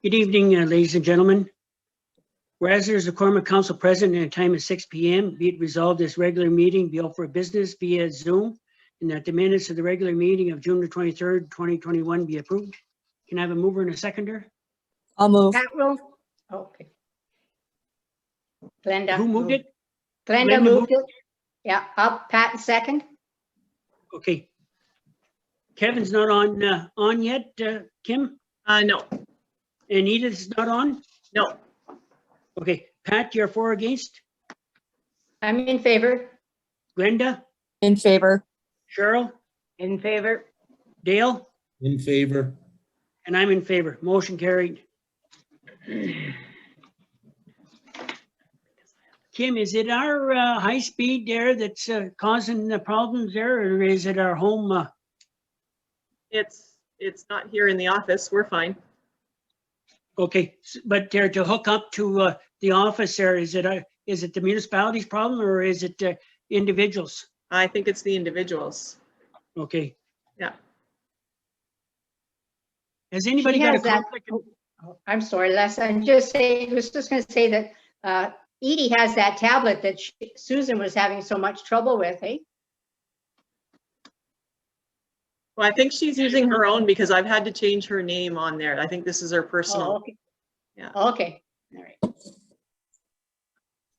Good evening, ladies and gentlemen. Whereas there's a quorum of council present and a time of 6 p.m., be it resolved this regular meeting be open for business via Zoom, and that the minutes of the regular meeting of June the 23rd, 2021 be approved. Can I have a mover and a seconder? I'll move. Pat will. Okay. Glenda. Who moved it? Glenda moved it. Yeah, up. Pat second. Okay. Kevin's not on yet, Kim? No, And Edith's not on? no, Okay, Pat, you're for or against? I'm in favor. Glenda? In favor. Cheryl? In favor. Dale? In favor. And I'm in favor. Motion carried. Kim, is it our high speed there that's causing the problems there, or is it our home? it's not here in the office. We're fine. Okay, but there to hook up to the office there, is it the municipality's problem or is it individuals? I think it's the individuals. Okay. Yeah. Has anybody She got a has that- conflict? Oh, I'm sorry, Les. I'm just saying, I was just going to say that Edie has that tablet that Susan was having so much trouble with, eh? Well, I think she's using her own because I've had to change her name on there. I think this is her Oh, personal. okay. Yeah. Okay. All right.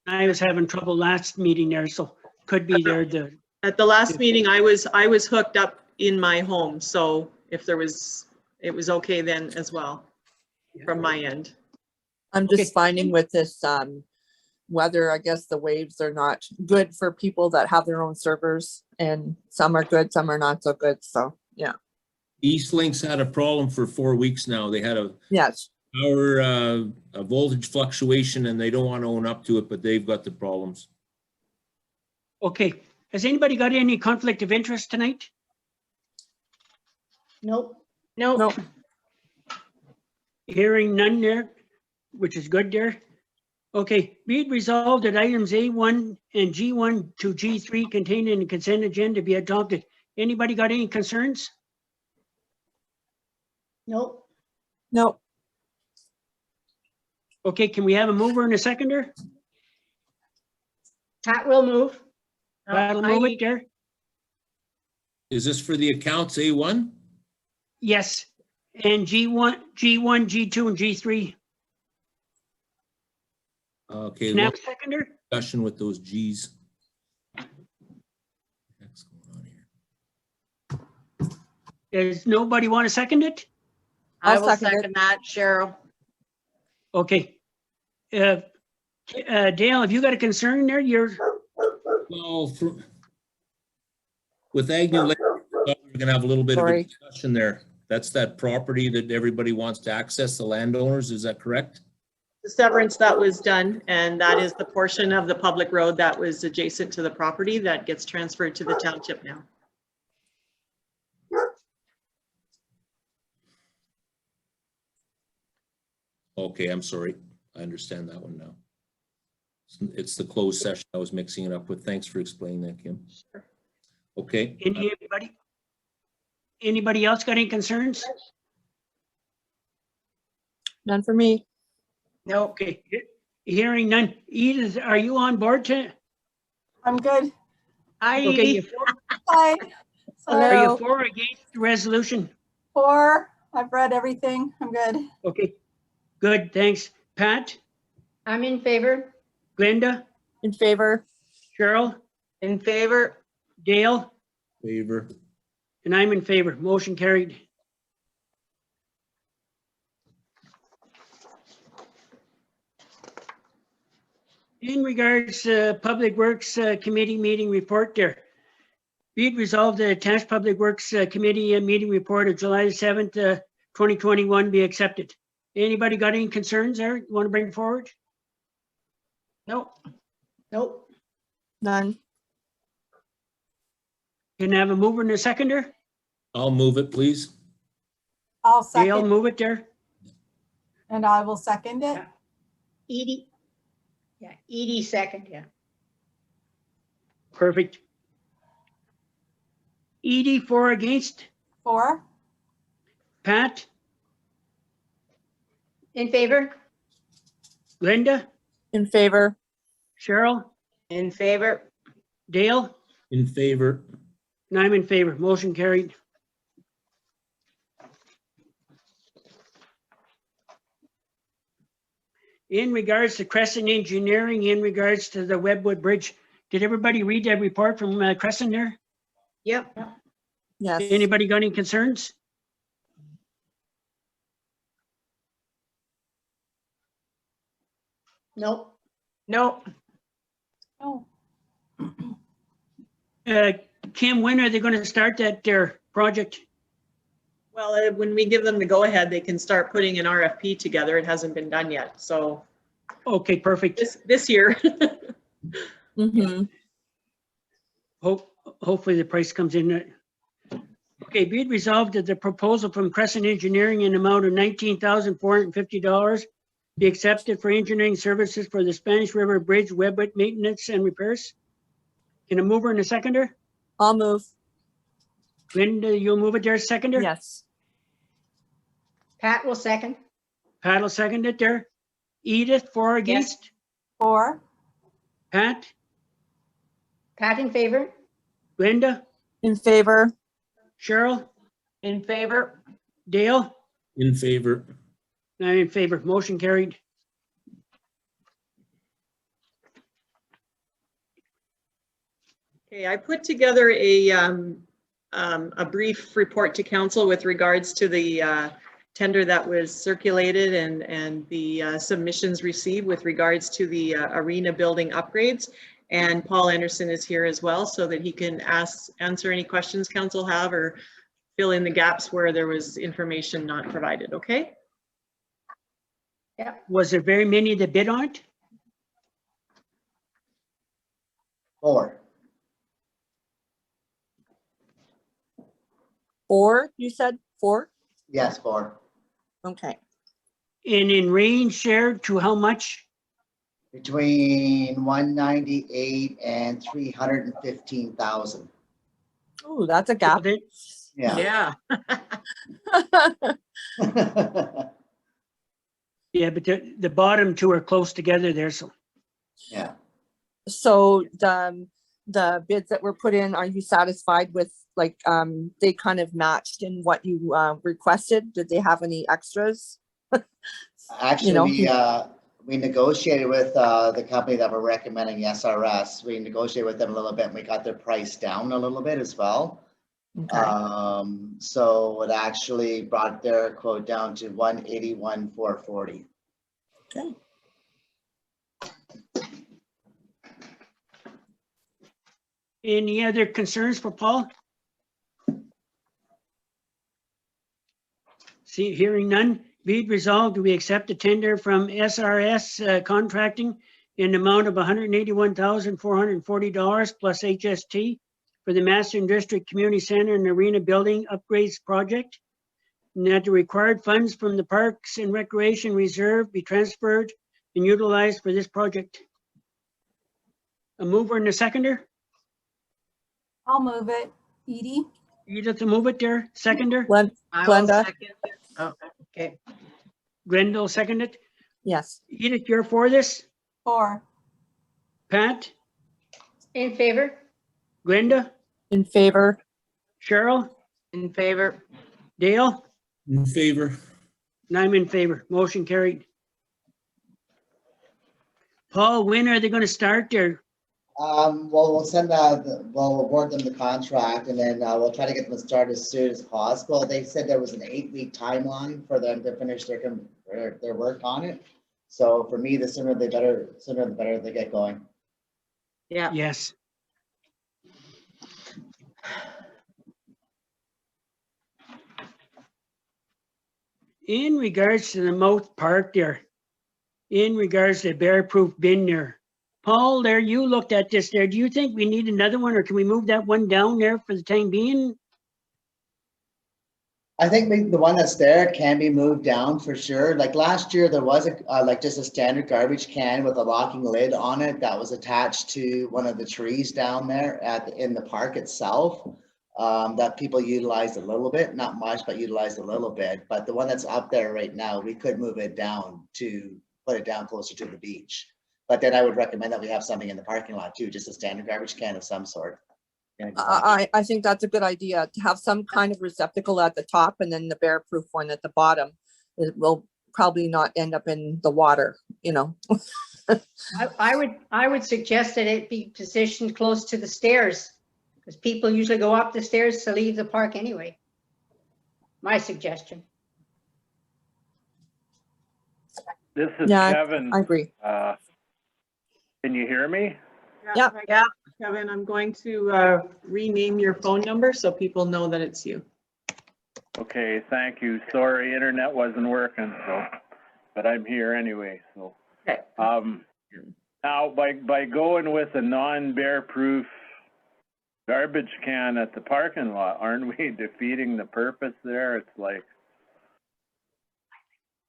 I was having trouble last meeting there, so could be there. At the last meeting, I was hooked up in my home. So if it was okay then as well from my end. I'm just Okay. finding with this weather, I guess the waves are not good for people that have their own servers, and some are good, some are not so good. So yeah. Eastlink's had a problem for 4 weeks now. They had a Yes. power a voltage fluctuation and they don't want to own up to it, but they've got the problems. Okay, has anybody got any conflict of interest tonight? Nope. Nope. Hearing none there, which is good there. Okay, be it resolved that items A1 and G1 to G3 contained in the consent agenda be adopted. Anybody got any concerns? Nope. Nope. Okay, can we have a mover and a seconder? Pat will move. That'll move it there. Is this for the accounts A1? Yes, and G1, G2, and G3. Okay, Can I have what a seconder? discussion with those Gs? What's going on here? Does nobody want to second it? I'll second it. that, Cheryl. Okay. Dale, have you got a concern there? Well, with Agnew Lake, we're gonna have a little bit of a Sorry. discussion there. That's that property that everybody wants to access, the landowners, is that correct? The severance that was done, and that is the portion of the public road that was adjacent to the property that gets transferred to the township now. Okay, I'm sorry. I understand that one now. It's the closed session I was mixing it up with. Thanks for explaining that, Kim. Sure. Okay. Anybody else got any concerns? None for me. No. Okay, hearing none. Edith, are you on board to? I'm good. Okay, you for- Hi. are Hello. you for or against the resolution? Four. I've read everything. I'm good. Okay, good, thanks. Pat, I'm in favor. Glenda, In favor. Cheryl, In favor. Dale, Favor. and I'm in favor. Motion carried. In regards to Public Works Committee meeting report there. Be it resolved that attached Public Works Committee meeting report of July 7th, 2021 be accepted. Anybody got any concerns there you want to bring forward? Nope. Nope. None. Can I have a mover and a seconder? I'll move it, please. I'll Dale, second move it there. and I will second it. Edie. Yeah, Edie second, yeah. Perfect. Edie, for or against? Four. Pat, In favor? Linda, In favor? Cheryl, In favor? Dale, In favor. and I'm in favor. Motion carried. In regards to Crescent Engineering, in regards to the Webwood Bridge, did everybody read that report from Crescent there? Yep. Yes. Anybody got any concerns? Nope. No. Oh, Kim, when are they going to start that their project? Well, when we give them the go-ahead, they can start putting an RFP together. It hasn't been done yet, so Okay, perfect. this year. Mm-hmm. Hopefully the price comes in. Okay, be it resolved that the proposal from Crescent Engineering in the amount of $19,450 be accepted for engineering services for the Spanish River Bridge webway maintenance and repairs. Can a mover and a seconder? I'll move. Linda, you'll move it there, seconder? Yes. Pat will second. Pat will second it there. Edith, for or against? 4, Pat, Pat in favor? Linda, In favor? Cheryl, In favor? Dale? In favor. I'm in favor. Motion carried. Okay, I put together a brief report to council with regards to the tender that was circulated and the submissions received with regards to the arena building upgrades. And Paul Anderson is here as well so that he can answer any questions council have or fill in the gaps where there was information not provided, okay? Was there very many that bid on it? 4. 4, you said? 4? Yes, 4. Okay. And in range share to how much? Between 198 and 315,000. Oh, that's a gap. Yeah. Yeah, but the bottom two are close together there, so. Yeah. So the bids that were put in, are you satisfied with, like, they kind of matched in what you requested? Did they have any extras? Actually, we negotiated with the company that we're recommending, SRS. We negotiated with them a little bit and we got their price down a little bit as well. Okay. So it actually brought their quote down to 181,440. Okay. Any other concerns for Paul? See, hearing none, be it resolved, we accept the tender from SRS Contracting in the amount of $181,440 plus HST for the Master District Community Center and Arena Building Upgrades Project. And that the required funds from the Parks and Recreation Reserve be transferred and utilized for this project. A mover and a seconder? I'll move it. Edie? Edith, to move it there, seconder? I will Glenda? second it. Oh, okay. Glenda, second it. Yes. Edith, you're for this? 4, Pat? In favor? Glenda? In favor? Cheryl? In favor? Dale? In favor. And I'm in favor. Motion carried. Paul, when are they going to start their? Well, we'll award them the contract and then we'll try to get them started as soon as possible. They said there was an 8-week timeline for them to finish their work on it. So for me, the sooner the better they get going. Yeah. Yes. In regards to the Mouth Park there, in regards to the bear-proof bin there, Paul, there, you looked at this there. Do you think we need another one or can we move that one down there for the time being? I think the one that's there can be moved down for sure. Like last year, there was like just a standard garbage can with a locking lid on it that was attached to one of the trees down there in the park itself. that people utilize a little bit, not much, but utilize a little bit. But the one that's up there right now, we could move it down to put it down closer to the beach. But then I would recommend that we have something in the parking lot too, just a standard garbage can of some sort. I think that's a good idea to have some kind of receptacle at the top and then the bear-proof one at the bottom. It will probably not end up in the water, you know. I would suggest that it be positioned close to the stairs, because people usually go up the stairs to leave the park anyway. My suggestion. This is Yeah, Kevin. I agree. Can you hear me? Yeah. Yeah, Kevin, I'm going to rename your phone number so people know that it's you. Okay, thank you. Sorry, internet wasn't working, so, but I'm here anyway, so. Okay. Now, by going with a non-bear proof garbage can at the parking lot, aren't we defeating the purpose there? It's like,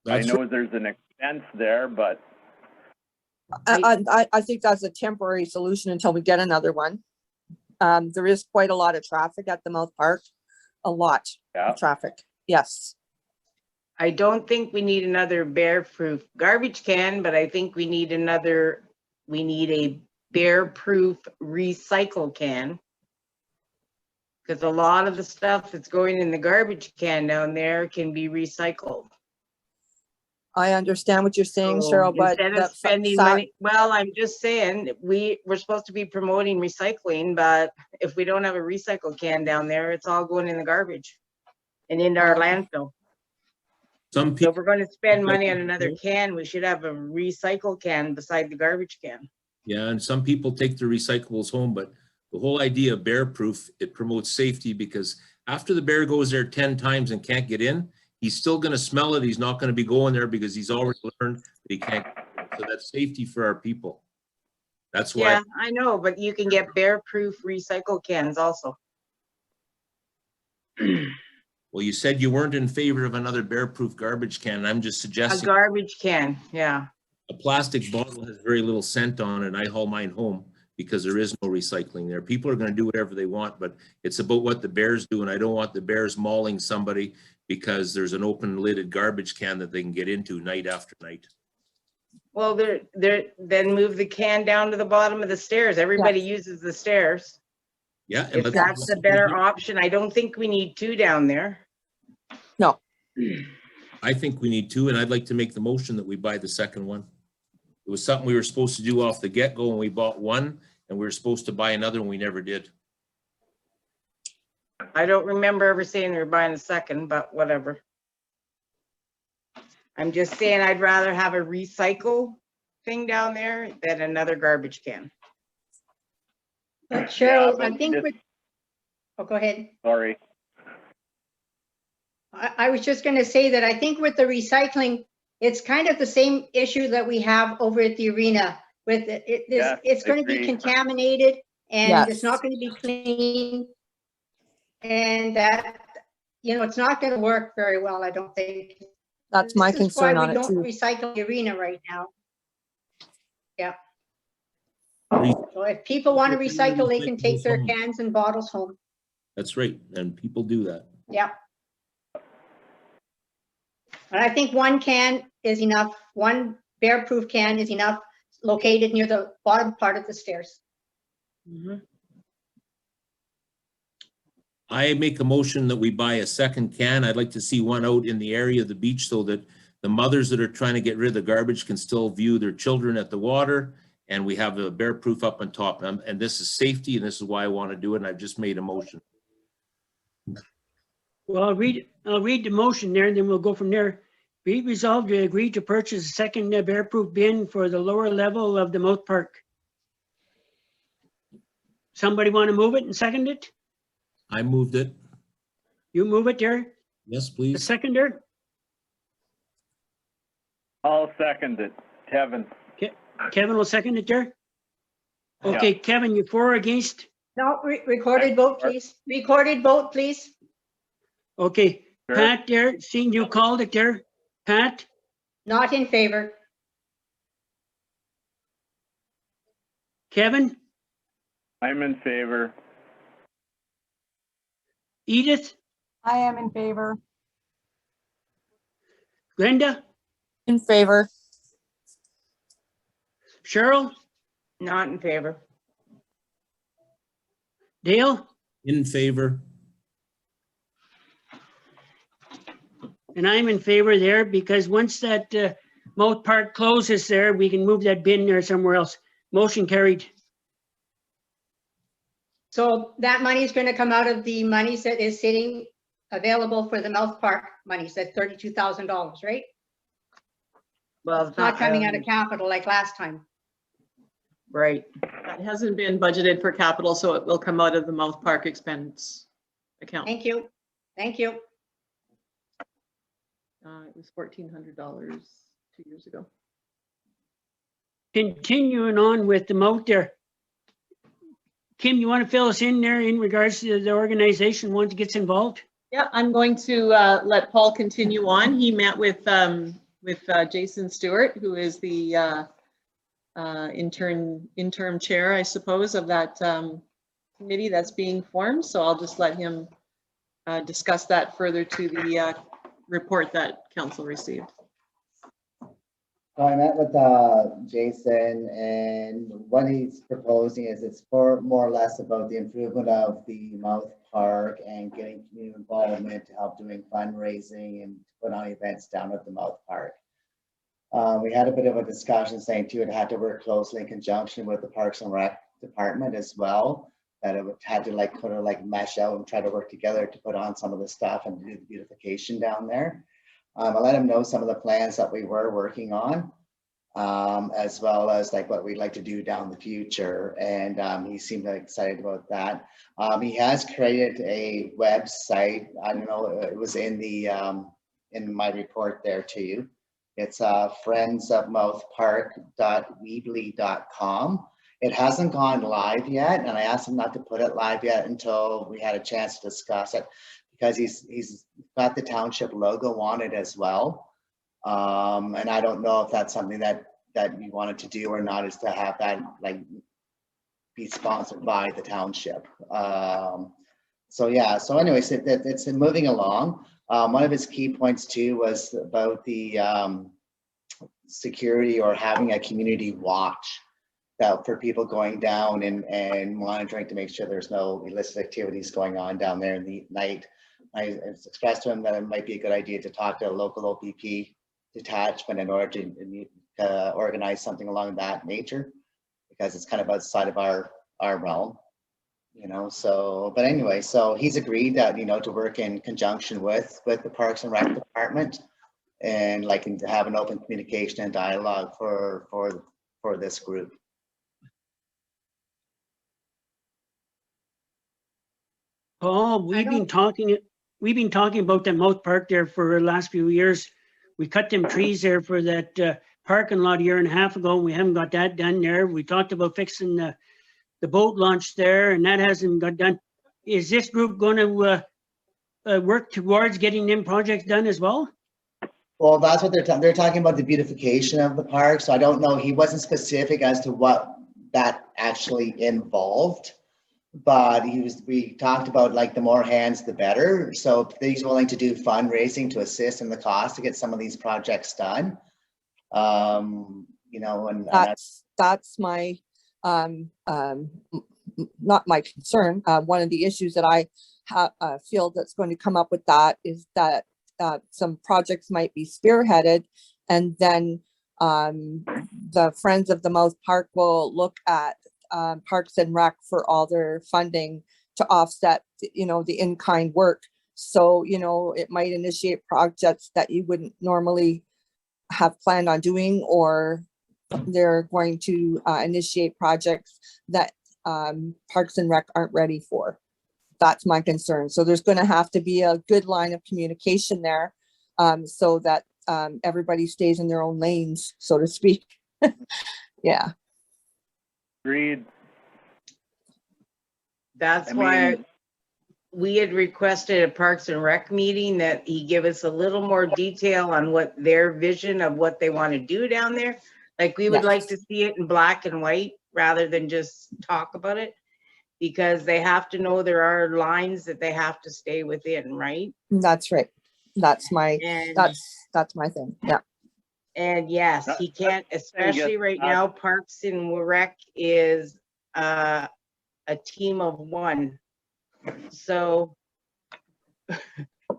I That's know there's an expense there, but I think that's a temporary solution until we get another one. There is quite a lot of traffic at the Mouth Park, a lot yeah. of traffic. Yes. I don't think we need another bear-proof garbage can, but I think we need a bear-proof recycle can. Because a lot of the stuff that's going in the garbage can down there can be recycled. I understand what you're saying, So Cheryl, but instead of that spending money, well, I'm just saying, we're supposed to be promoting recycling, but if we don't have a recycle can down there, it's all going in the garbage and into our landfill. some So if people, we're going to spend money on another can, we should have a recycle can beside the garbage can. yeah, and some people take their recyclables home, but the whole idea of bear proof, it promotes safety because after the bear goes there 10 times and can't get in, he's still going to smell it. He's not going to be going there because he's already learned that he can't. So that's safety for our people. That's why. Yeah, I know, but you can get bear-proof recycle cans also. Well, you said you weren't in favor of another bear-proof garbage can. I'm just A suggesting garbage can, yeah. a plastic bottle has very little scent on it. I haul mine home because there is no recycling there. People are going to do whatever they want, but it's about what the bears do. And I don't want the bears mauling somebody because there's an open lidded garbage can that they can get into night after night. Well, then move the can down to the bottom of the stairs. Everybody uses the stairs. Yeah. And If let's- that's a better option, I don't think we need two down there. No. I think we need two, and I'd like to make the motion that we buy the second one. It was something we were supposed to do off the get-go, and we bought one, and we were supposed to buy another, and we never did. I don't remember ever saying we were buying a second, but whatever. I'm just saying I'd rather have a recycle thing down there than another garbage can. But Cheryl, but I think, oh, go ahead. Sorry. I was just gonna say that I think with the recycling, it's kind of the same issue that we have over at the arena with Yes, it's gonna be agree. contaminated and Yes. it's not gonna be clean. And that, it's not gonna work very well, I don't think. That's my This is why concern on we it don't too. recycle the arena right now. Yeah. Re- So if people want to recycle, they can take their cans and bottles home. That's right, and people do that. Yeah. And I think one can is enough. One bear-proof can is enough, located near the bottom part of the stairs. I make a motion that we buy a second can. I'd like to see one out in the area of the beach so that the mothers that are trying to get rid of the garbage can still view their children at the water. And we have a bear proof up on top. And this is safety, and this is why I want to do it. And I've just made a motion. Well, I'll read the motion there and then we'll go from there. Be it resolved to agree to purchase a second bear-proof bin for the lower level of the Mouth Park. Somebody want to move it and second it? I moved it. You move it there? Yes, The please. seconder? I'll second it. Kevin. Kevin will second it there? Okay, Kevin, you for or against? No, recorded vote, please. Recorded vote, please. Okay, Sure. Pat there, seeing you called it there. Pat, Not in favor. Kevin, I'm in favor. Edith, I am in favor. Glenda, In favor. Cheryl, Not in favor. Dale, In favor. and I'm in favor there because once that Mouth Park closes there, we can move that bin there somewhere else. Motion carried. So that money is going to come out of the monies that is sitting available for the Mouth Park monies, that $32,000, right? Well, It's not coming out of capital like last time. Right. It hasn't been budgeted for capital, so it will come out of the Mouth Park expense account. Thank you. Thank you. It was $1,400 2 years ago. Continuing on with the moat there. Kim, you want to fill us in there in regards to the organization once it gets involved? Yeah, I'm going to let Paul continue on. He met with Jason Stewart, who is the interim chair, I suppose, of that committee that's being formed. So I'll just let him discuss that further to the report that council received. So I met with Jason, and what he's proposing is it's more or less about the improvement of the Mouth Park and getting community involvement to help doing fundraising and put on events down at the Mouth Park. We had a bit of a discussion saying too, it had to work closely in conjunction with the Parks and Rec department as well, that it would had to like kind of like mesh out and try to work together to put on some of the stuff and do the beautification down there. I let him know some of the plans that we were working on, as well as like what we'd like to do down the future. And he seemed excited about that. He has created a website. I don't know, it was in the in my report there to you. It's friendsofmouthpark.weebly.com. It hasn't gone live yet, and I asked him not to put it live yet until we had a chance to discuss it, because he's got the township logo on it as well. And I don't know if that's something that you wanted to do or not, is to have that like be sponsored by the township. So yeah, so anyways, it's moving along. One of his key points too was about the security, or having a community watch that for people going down and monitoring to make sure there's no illicit activities going on down there in the night. I expressed to him that it might be a good idea to talk to a local OPP detachment in order to organize something along that nature, because it's kind of outside of our realm, you know. So, but anyway, so he's agreed that, you know, to work in conjunction with the Parks and Rec department, and like to have an open communication and dialogue for this group. Paul, we've been talking about the Mouth Park there for the last few years. We cut them trees there for that parking lot a year and a half ago. We haven't got that done there. We talked about fixing the boat launch there, and that hasn't got done. Is this group going to work towards getting them projects done as well? Well, that's what they're talking about, the beautification of the park. So I don't know. He wasn't specific as to what that actually involved, but we talked about like the more hands, the better. So he's willing to do fundraising to assist in the cost to get some of these projects done. You know, and That's my not my concern. One of the issues that I feel that's going to come up with that is that some projects might be spearheaded, and then the Friends of the Mouth Park will look at Parks and Rec for all their funding to offset, you know, the in-kind work. So, you know, it might initiate projects that you wouldn't normally have planned on doing, or they're going to initiate projects that Parks and Rec aren't ready for. That's my concern. So there's going to have to be a good line of communication there, so that everybody stays in their own lanes, so to speak. Yeah. Agreed. That's I why mean- we had requested a Parks and Rec meeting, that he give us a little more detail on what their vision of what they want to do down there. Like we would like to see it in black and white rather than just talk about it. because they have to know there are lines that they have to stay within, right? That's right. That's my, And, that's my thing. Yeah. and yes, he can't, especially right now, Parks and Rec is a team of one. So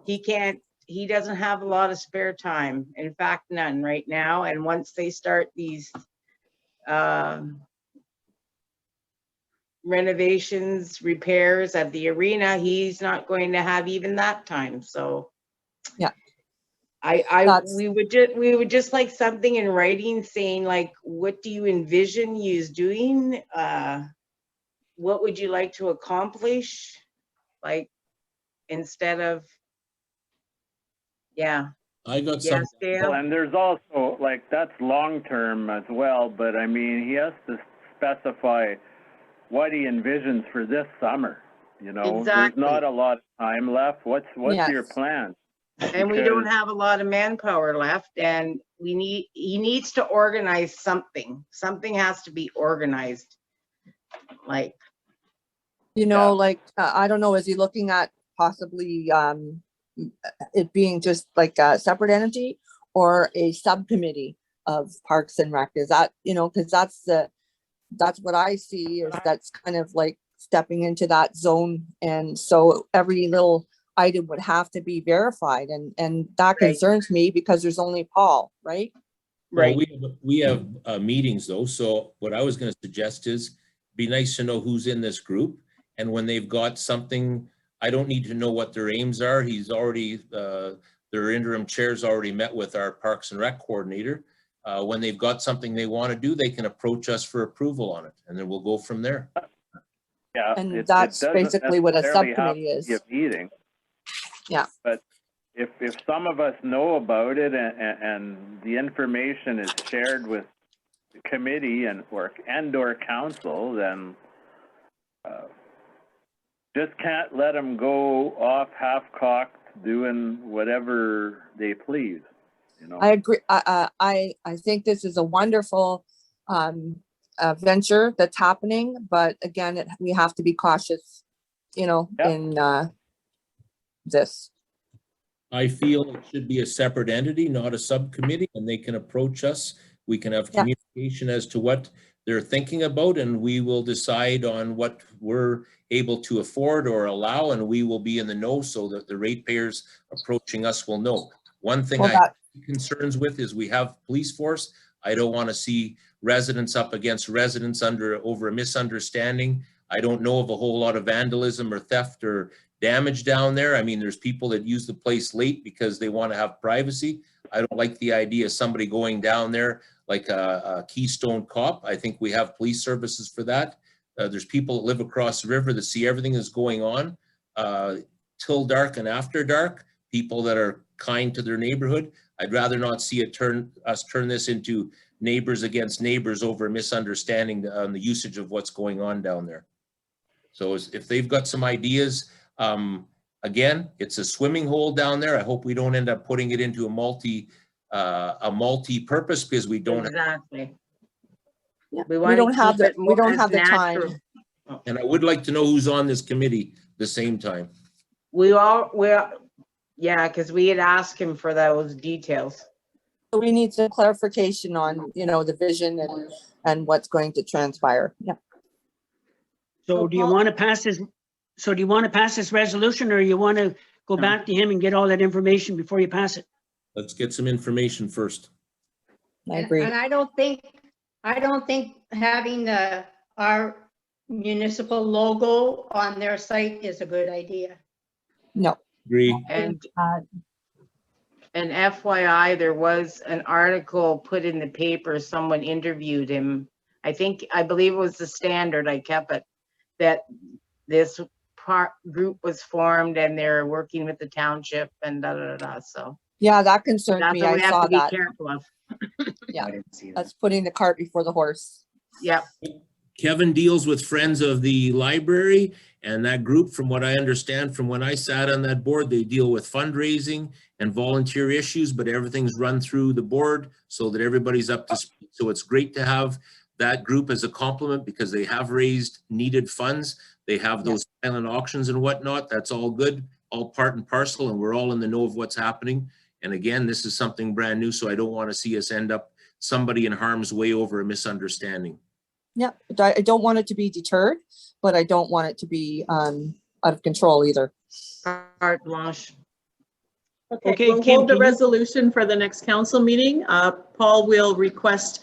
he doesn't have a lot of spare time. In fact, none right now. And once they start these renovations, repairs at the arena, he's not going to have even that time. So Yeah. We would just like something in writing saying like, what do you envision yous doing? What would you like to accomplish? Like, instead of, yeah. I got Yes, some, Well, Dale? and there's also, like, that's long-term as well, but I mean, he has to specify what he envisions for this summer, you know? There's Exactly. not a lot of time left. What's your Yes. plan? And we don't Because- have a lot of manpower left, and he needs to organize something. Something has to be organized. Like, You Yeah. know, like, I don't know, is he looking at possibly it being just like a separate entity or a subcommittee of Parks and Rec? Is that, you know, because that's what I see, is that's kind of like stepping into that zone. And so every little item would have to be verified, and that Right. concerns me because there's only Paul, right? well, right, we have meetings though. So what I was going to suggest is be nice to know who's in this group. And when they've got something, I don't need to know what their aims are. He's already, their interim chair's already met with our Parks and Rec coordinator. When they've got something they want to do, they can approach us for approval on it, and then we'll go from there. Yeah. And it that's doesn't basically what a necessarily have subcommittee to is. be a meeting. Yeah. But if some of us know about it and the information is shared with the committee or council, then just can't let them go off half-cocked doing whatever they please, you know? I agree. I think this is a wonderful venture that's happening, but again, we have to be cautious, you know, Yep. in this. I feel it should be a separate entity, not a subcommittee, and they can approach us. We can have Yeah. communication as to what they're thinking about, and we will decide on what we're able to afford or allow, and we will be in the know so that the ratepayers approaching us will know. One thing Well, I have concerns with is we have police force. I don't want to see residents up against residents over a misunderstanding. I don't know of a whole lot of vandalism or theft or damage down there. I mean, there's people that use the place late because they want to have privacy. I don't like the idea of somebody going down there like a Keystone cop. I think we have police services for that. There's people that live across the river that see everything that's going on till dark and after dark, people that are kind to their neighborhood. I'd rather not see us turn this into neighbors against neighbors over a misunderstanding on the usage of what's going on down there. So if they've got some ideas, again, it's a swimming hole down there. I hope we don't end up putting it into a multi-purpose because we don't. exactly. Yeah. We We want don't to have keep the, it we more don't as have the natural. time. And I would like to know who's on this committee at the same time. Yeah, because we had asked him for those details. So we need some clarification on, you know, the vision and what's going to transpire. Yeah. So do you want to pass this? So do you want to pass this resolution, or you want to go No. back to him and get all that information before you pass it? Let's get some information first. I agree. And I don't think having our municipal logo on their site is a good idea. No. Agree. And FYI, there was an article put in the paper, someone interviewed him. I believe it was the Standard, I kept it, that this group was formed and they're working with the township and so. Yeah, that concerns That's me. what I we have saw to be that. careful of. Yeah. I didn't see that. That's putting the cart before the horse. Yep, Kevin deals with Friends of the Library, and that group, from what I understand, from when I sat on that board, they deal with fundraising and volunteer issues, but everything's run through the board so that everybody's up to speed. So it's great to have that group as a complement because they have raised needed funds. They have those silent auctions and whatnot. That's all good, all part and parcel, and we're all in the know of what's happening. And again, this is something brand new, so I don't want to see us end up somebody in harm's way over a misunderstanding. Yeah, I don't want it to be deterred, but I don't want it to be out of control either. Carte blanche. Okay, Okay, we'll Kim, hold the can you- resolution for the next council meeting. Paul will request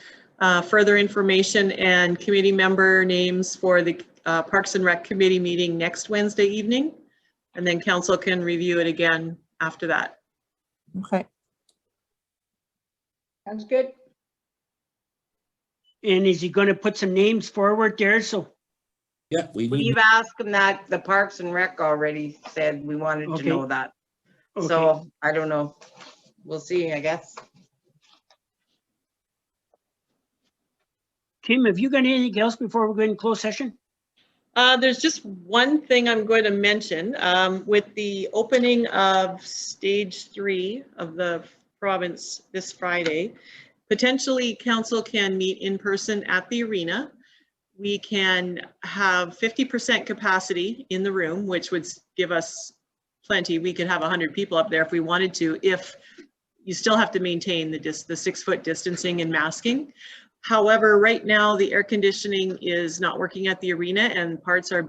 further information and committee member names for the Parks and Rec Committee meeting next Wednesday evening. And then council can review it again after that. Okay. Sounds good. And is he going to put some names forward there? So, Yeah, we need, We've asked them that, the Parks and Rec already said we wanted to Okay. know that. okay. So I don't know. We'll see, I guess. Kim, have you got anything else before we go in closed session? There's just one thing I'm going to mention. With the opening of stage 3 of the province this Friday, potentially council can meet in person at the arena. We can have 50% capacity in the room, which would give us plenty. We could have 100 people up there if we wanted to, if you still have to maintain the 6-foot distancing and masking. However, right now the air conditioning is not working at the arena and parts are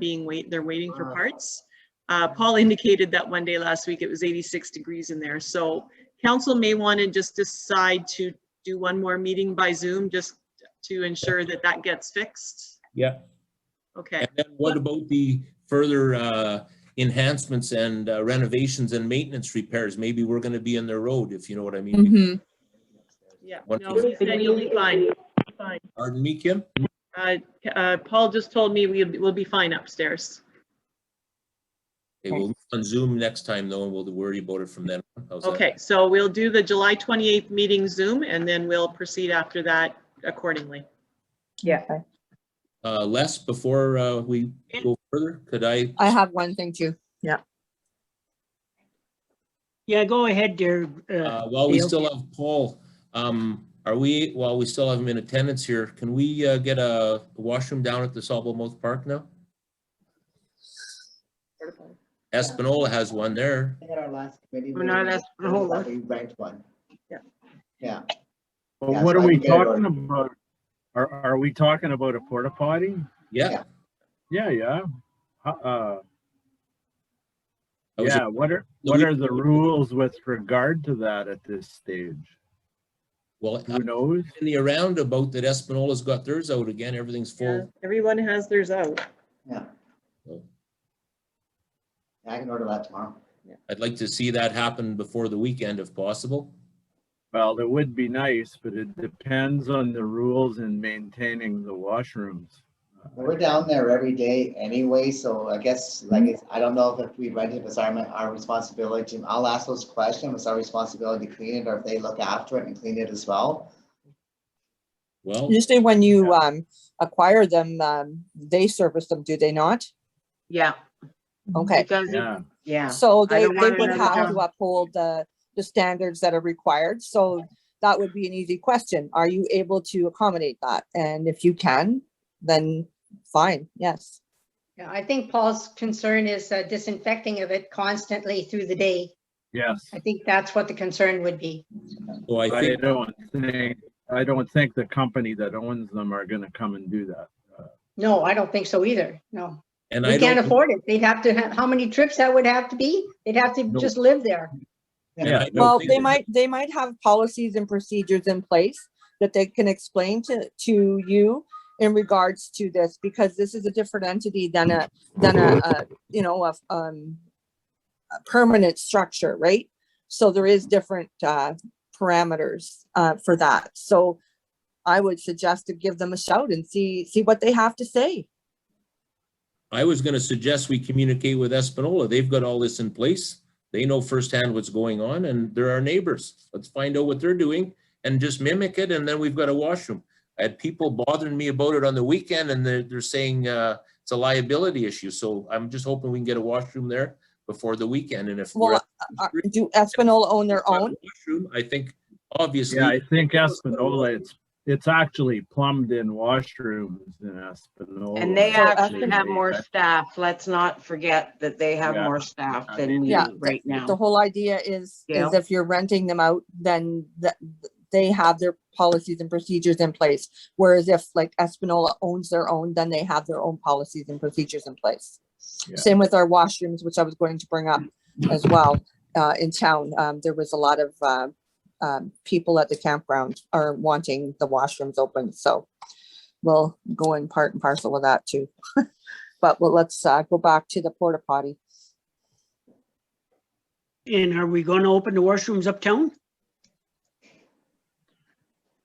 they're waiting for parts. Paul indicated that one day last week it was 86 degrees in there. So council may want to just decide to do one more meeting by Zoom just to ensure that that gets fixed. yeah. Okay. And then what about the further enhancements and renovations and maintenance repairs? Maybe we're going to be in the road, if you know what I mean. Mhm. Yeah, What- no, he said you'll be fine. Fine. Pardon me, Kim? Paul just told me we'll be fine upstairs. Okay, we'll on Zoom next time though, and we'll worry about it from then on. How's that? Okay, so we'll do the July 28th meeting Zoom and then we'll proceed after that accordingly. Yeah. Okay. Les, before we go further, could I? I have one thing too. Yeah. Yeah, go ahead there. While we Dale. still have Paul, while we still have him in attendance here, can we get a washroom down at the Sables Park now? Espanola has one there. At our last committee We're not meeting, Espanola. we ranked one. Yeah. Yeah. Well, Yeah, what so are I we can get it talking about? Are we talking about a porta potty? Yeah. Yeah. Yeah. I was- Yeah, what are the rules with regard to that at this stage? Well, Who knows? in the roundabout that Espanola's got theirs out again, everything's Yeah, full. everyone has theirs out. Yeah. So Yeah, I can order that tomorrow. I'd like to see that happen before the weekend if possible. Well, it would be nice, but it depends on the rules in maintaining the washrooms. We're down there every day anyway, so I guess, I don't know if we rent it, it's our responsibility. I'll ask those questions, it's our responsibility to clean it, or if they look after it and clean it as well. Well, Usually when you acquire them, they service them, do they not? Yeah. Okay. Because, Yeah, yeah. So I they don't want would another have to job. uphold the standards that are required. So that would be an easy question. Are you able to accommodate that? And if you can, then fine, yes. Yeah, I think Paul's concern is disinfecting of it constantly through the day. yes. I think that's what the concern would be. so I I think, don't think the company that owns them are gonna come and do that. No, I don't think so either. No, and we I can't don't, afford it. They'd have to have, how many trips that would have to be? They'd have to No. just live there. and I don't Well, think- they might have policies and procedures in place that they can explain to you in regards to this, because this is a different entity than a permanent structure, right? So there is different parameters for that. So I would suggest to give them a shout and see what they have to say. I was gonna suggest we communicate with Espanola. They've got all this in place. They know firsthand what's going on and they're our neighbors. Let's find out what they're doing and just mimic it, and then we've got a washroom. I had people bothering me about it on the weekend and they're saying it's a liability issue. So I'm just hoping we can get a washroom there before the weekend. And if we're Well, do Espanola own their own? washroom, I think obviously. Yeah, I think Espanola, it's actually plumbed in washrooms in Espanola. And they So actually have They- more staff. Let's not forget that they have Yeah. more staff than we Yeah, do right the now. whole idea is Yeah. if you're renting them out, then they have their policies and procedures in place. Whereas if like Espanola owns their own, then they have their own policies and procedures in place. Yeah. Same with our washrooms, which I was going to bring up as well. In town, there was a lot of people at the campground are wanting the washrooms open, so we'll go in part and parcel with that too. But let's go back to the porta potty. And are we going to open the washrooms uptown?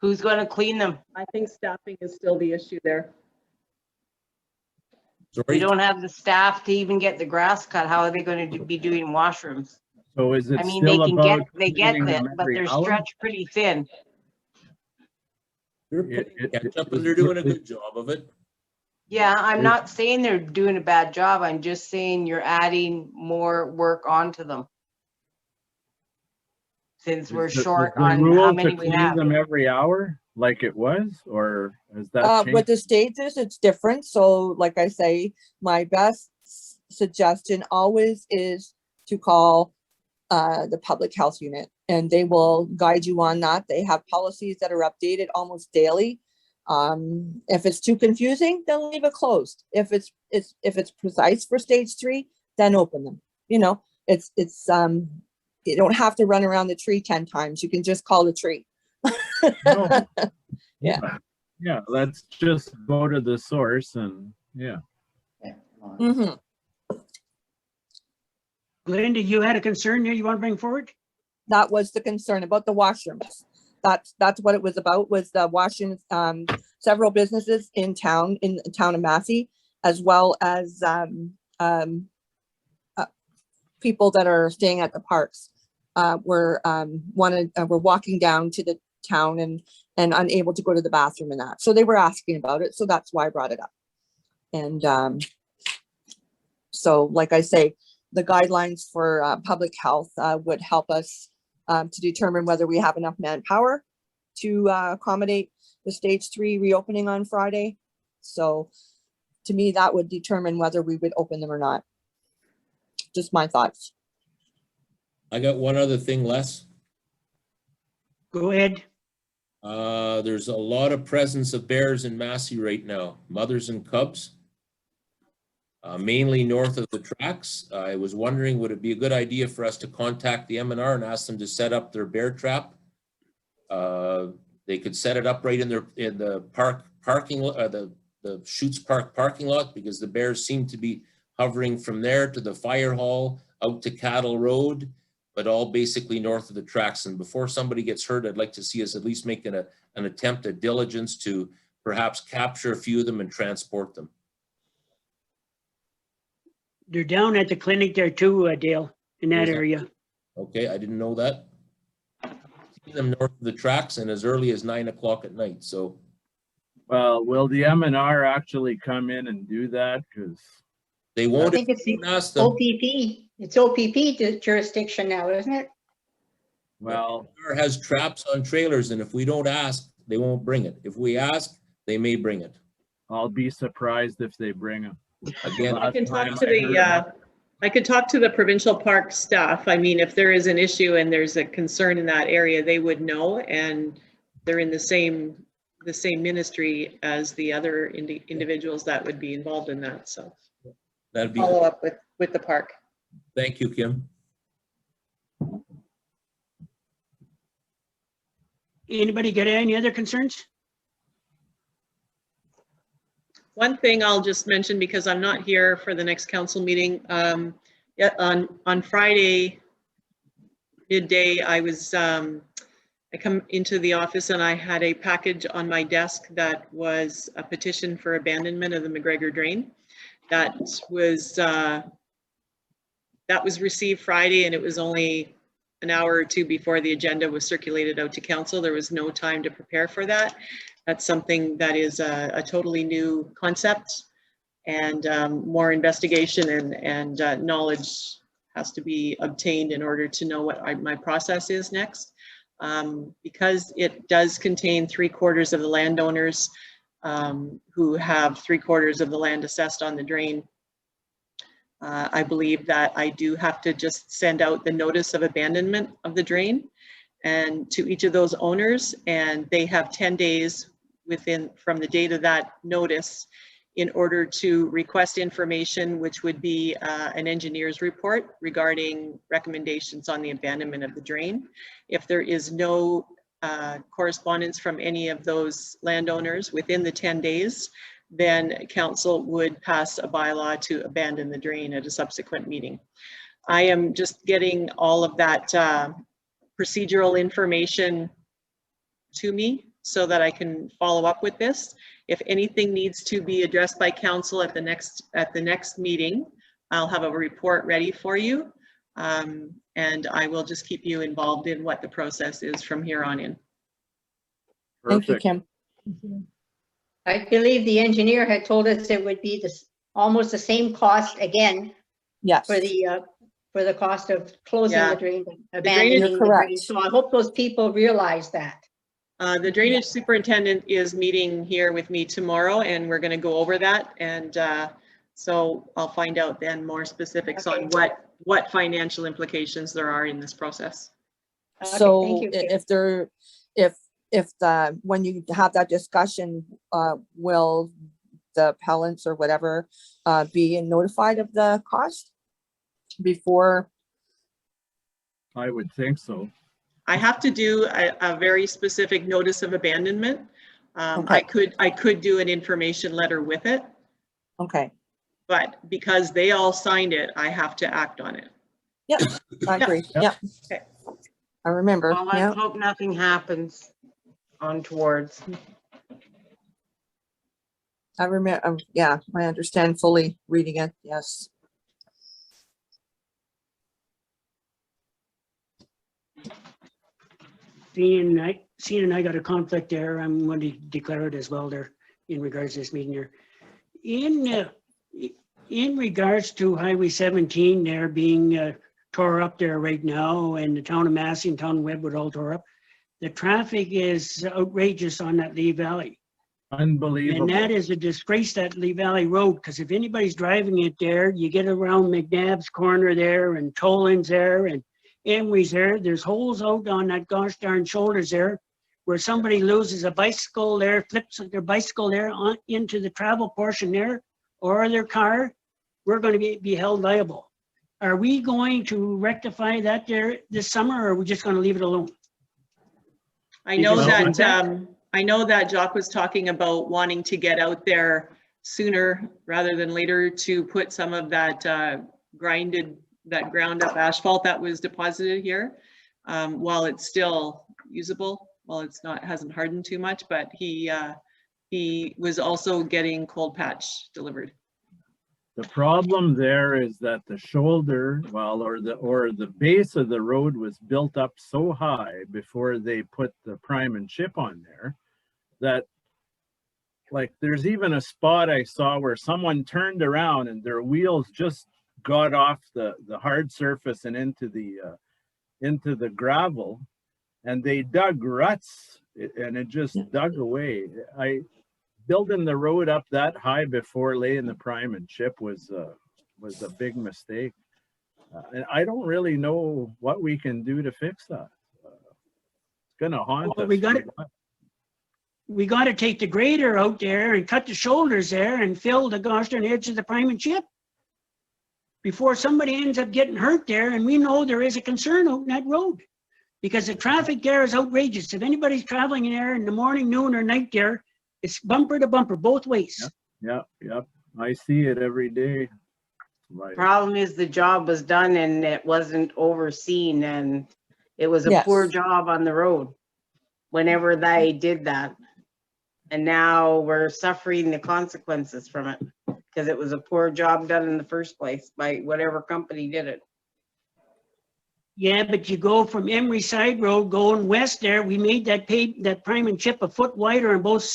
Who's gonna clean them? I think staffing is still the issue there. We Sorry, don't have the staff to even get the grass cut. How are they gonna be doing washrooms? So is it I mean, they still can about they get cleaning it, them but every they're hour? stretched pretty thin. they're putting ketchup and they're doing a good job of it. Yeah, I'm Is- not saying they're doing a bad job. I'm just saying you're adding more work onto them. Since we're Is the- short is the on rule how to many we clean have. them every hour like it was, or has that With changed? the stages, it's different. So like I say, my best suggestion always is to call the public health unit, and they will guide you on that. They have policies that are updated almost daily. If it's too confusing, then leave it closed. If it's precise for stage 3, then open them. You know, it's you don't have to run around the tree 10 times. You can just call the tree. No. Yeah. Yeah, let's just go to the source and, yeah. Yeah, come on. Mhm. Glenda, you had a concern there you want to bring forward? That was the concern about the washrooms. That's what it was about, was the washrooms. Several businesses in the town of Massey, as well as people that are staying at the parks, were walking down to the town and unable to go to the bathroom and that. So they were asking about it. So that's why I brought it up. And so, like I say, the guidelines for public health would help us to determine whether we have enough manpower to accommodate the stage 3 reopening on Friday. So to me, that would determine whether we would open them or not. Just my thoughts. I got one other thing, Les. Go ahead. There's a lot of presence of bears in Massey right now, mothers and cubs. Mainly north of the tracks. I was wondering, would it be a good idea for us to contact the M&R and ask them to set up their bear trap? They could set it up right in the parking lot, the Shoots Park parking lot, because the bears seem to be hovering from there to the fire hall, out to Cattle Road, but all basically north of the tracks. And before somebody gets hurt, I'd like to see us at least making an attempt at diligence to perhaps capture a few of them and transport them. They're down at the clinic there too, Dale, in that Is that- area. Okay, I didn't know that. See them north of the tracks and as early as 9 o'clock at night, so. Well, will the M&R actually come in and do that? Because They I won't think it's the ask them. OPP. It's OPP jurisdiction now, isn't it? well, Car has traps on trailers, and if we don't ask, they won't bring it. If we ask, they may bring it. I'll be surprised if they bring them. Again, I can talk Last to time I heard I could talk to the provincial park staff. I mean, if there is an issue and there's a concern in that area, they would know, and they're in the same ministry as the other individuals that would be involved in that, so. that'd be, Follow up with the park. thank you, Kim. Anybody got any other concerns? One thing I'll just mention, because I'm not here for the next council meeting, yeah, on Friday midday, I come into the office and I had a package on my desk that was a petition for abandonment of the McGregor Drain. That was received Friday, and it was only an hour or two before the agenda was circulated out to council. There was no time to prepare for that. That's something that is a totally new concept, and more investigation and knowledge has to be obtained in order to know what my process is next. Because it does contain 3/4 of the landowners who have 3/4 of the land assessed on the drain. I believe that I do have to just send out the notice of abandonment of the drain and to each of those owners, and they have 10 days from the date of that notice in order to request information, which would be an engineer's report regarding recommendations on the abandonment of the drain. If there is no correspondence from any of those landowners within the 10 days, then council would pass a bylaw to abandon the drain at a subsequent meeting. I am just getting all of that procedural information to me so that I can follow up with this. If anything needs to be addressed by council at the next meeting, I'll have a report ready for you. And I will just keep you involved in what the process is from here on in. Thank you, Perfect. Kim. I believe the engineer had told us it would be almost the same cost again Yes. for the cost of closing Yeah. the drain, drainage- abandoning You're the drain. correct. So I hope those people realize that. The drainage superintendent is meeting here with me tomorrow, and we're going to go over that. And so I'll find out then more specifics on what financial implications there are in this process. Okay, thank So you, Kim. when you have that discussion, will the appellants or whatever be notified of the cost before? I would think so. I have to do a very specific notice of abandonment. Okay. I could do an information letter with it, Okay, but because they all signed it, I have to act on it. I agree. Yep. Yep. Okay. I remember. Well, Yeah. let's hope nothing happens untowards. I remember. Yeah, I understand fully reading it. Yes. Seeing and I got a conflict there. I'm going to declare it as well there in regards to this meeting here. In regards to Highway 17 there being tore up there right now, and the town of Massey and town of Webwood all tore up, the traffic is outrageous on that Lee Valley. Unbelievable. And that is a disgrace, that Lee Valley Road, because if anybody's driving it there, you get around McNabb's corner there and Toland's there and Emery's there. There's holes out on that gosh darn shoulders there where somebody loses a bicycle there, flips their bicycle there into the travel portion there or their car. We're going to be held liable. Are we going to rectify that there this summer, or are we just going to leave it alone? I know Because that contact- I know that Jock was talking about wanting to get out there sooner rather than later to put some of that ground up asphalt that was deposited here while it's still usable, while it's hasn't hardened too much, but he was also getting cold patch delivered. The problem there is that the shoulder, or the base of the road was built up so high before they put the prime and chip on there that, like, there's even a spot I saw where someone turned around and their wheels just got off the hard surface and into the gravel, and they dug ruts and it just dug away. Building the road up that high before laying the prime and chip was a big mistake. And I don't really know what we can do to fix that. It's gonna haunt Well, us. we got to take the grader out there and cut the shoulders there and fill the gosh darn edge of the prime and chip before somebody ends up getting hurt there. And we know there is a concern out in that road because the traffic there is outrageous. If anybody's traveling in there in the morning, noon, or night there, it's bumper to bumper both ways. Yep. I see it every day. Right. Problem is the job was done and it wasn't overseen, and it was a poor Yes. job on the road whenever they did that. And now we're suffering the consequences from it because it was a poor job done in the first place by whatever company did it. Yeah, but you go from Emery Side Road going west there, we made that prime and chip a foot wider in both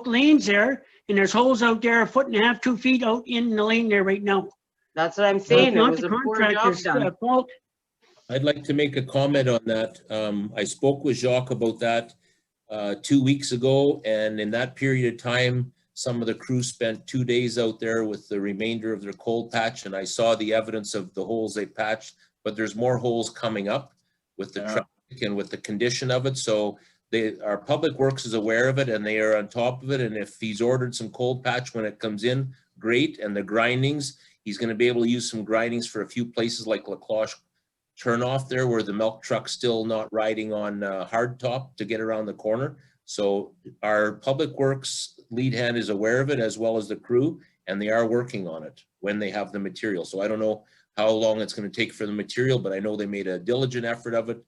lanes there, and there's holes out there 1.5 to 2 feet out in the lane there right now. That's what I'm So saying. it's It not was the a poor job contractor's done. fault. I'd like to make a comment on that. I spoke with Jacques about that 2 weeks ago, and in that period of time, some of the crew spent 2 days out there with the remainder of their cold patch, and I saw the evidence of the holes they patched, but there's more holes coming up with the Yeah. traffic and with the condition of it. So our Public Works is aware of it and they are on top of it. And if he's ordered some cold patch when it comes in, great. And the grindings, he's going to be able to use some grindings for a few places like La Cloche turnoff there where the milk truck's still not riding on hard top to get around the corner. So our Public Works lead hand is aware of it as well as the crew, and they are working on it when they have the material. So I don't know how long it's going to take for the material, but I know they made a diligent effort of it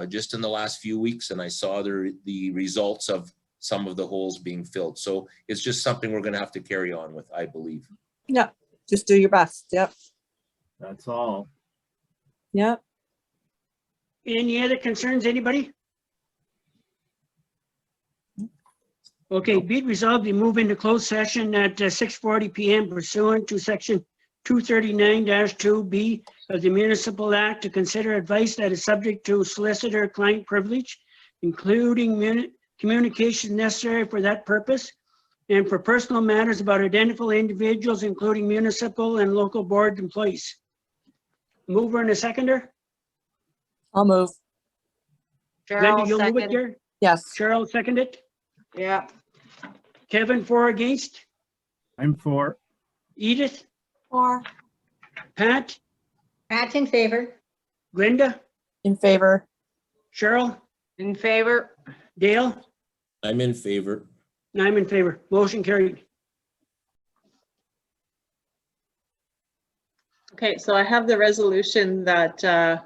just in the last few weeks, and I saw the results of some of the holes being filled. So it's just something we're going to have to carry on with, I believe. Yeah, just do your best. Yep. That's all. Yep. Any other concerns, anybody? Okay, be it resolved to move into closed session at 6:40 PM pursuant to section 239-2B of the Municipal Act to consider advice that is subject to solicitor-client privilege, including communication necessary for that purpose, and for personal matters about identifiable individuals, including municipal and local board employees. Mover and a seconder? I'll move. Glenda, Cheryl, you'll move it second. there? Yes. Cheryl, second it? Yeah, Kevin, for or against? I'm for. Edith? For. Pat? Pat in favor. Glenda? In favor. Cheryl? in favor. Dale? I'm in favor. And I'm in favor. Motion carried. Okay, so I have the resolution that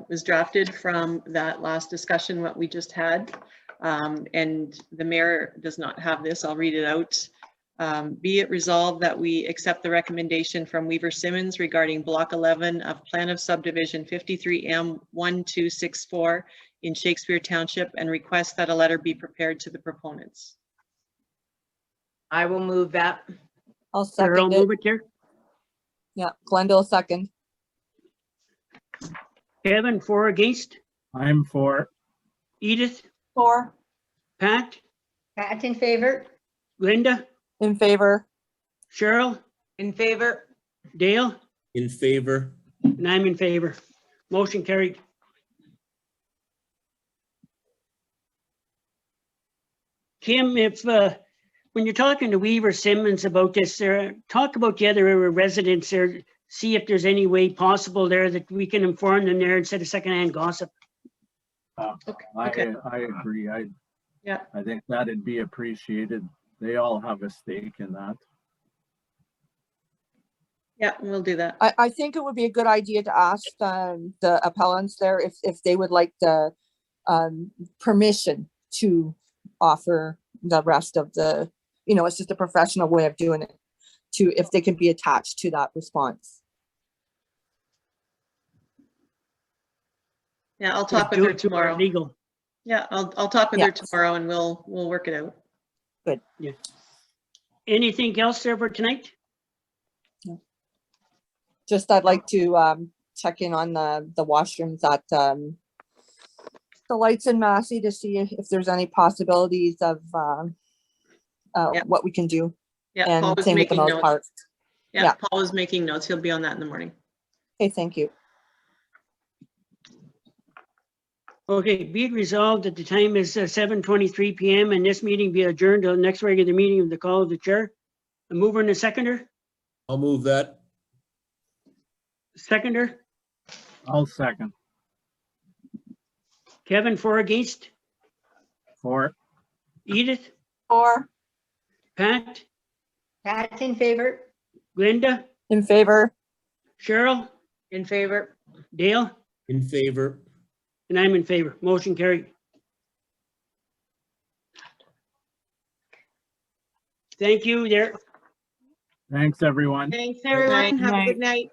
was drafted from that last discussion, what we just had. And the mayor does not have this. I'll read it out. Be it resolved that we accept the recommendation from Weaver Simmons regarding Block 11 of Plan of Subdivision 53M1264 in Shakespeare Township and request that a letter be prepared to the proponents. I will move that. I'll Cheryl, second it. move it there. Yeah, Glenda will second. Kevin, for or against? I'm for. Edith? For. Pat? Pat in favor. Glenda? In favor. Cheryl? In favor. Dale? In favor. And I'm in favor. Motion carried. Kim, if, when you're talking to Weaver Simmons about this, talk about the other residents there, see if there's any way possible there that we can inform them there instead of secondhand gossip. Okay. I agree. Yeah. I think that'd be appreciated. They all have a stake in that. Yeah, we'll do that. I think it would be a good idea to ask the appellants there if they would like the permission to offer the rest of the, it's just a professional way of doing it, to if they can be attached to that response. Yeah, I'll talk with Do her it through our tomorrow. Legal. Yeah, I'll talk with Yeah. her tomorrow and we'll work it out. Anything else there for tonight? Just I'd like to check in on the washrooms at the Lights in Massey to see if there's any possibilities of Yep. what we can do. Yeah, Paul And was same with the making Mills notes. Park. Yeah, Yeah. Paul was making notes. He'll be on that in the morning. Okay, thank you. Okay, be it resolved that the time is 7:23 PM and this meeting be adjourned till the next regular meeting of the call of the chair. A mover and a seconder? I'll move that. Seconder? I'll second. Kevin, for or against? For. Edith? For. Pat? Pat in favor. Glenda? In favor. Cheryl? In favor. Dale? In favor. And I'm in favor. Motion carried. Thank you there. Thanks, everyone. Thanks, everyone. Have a good night.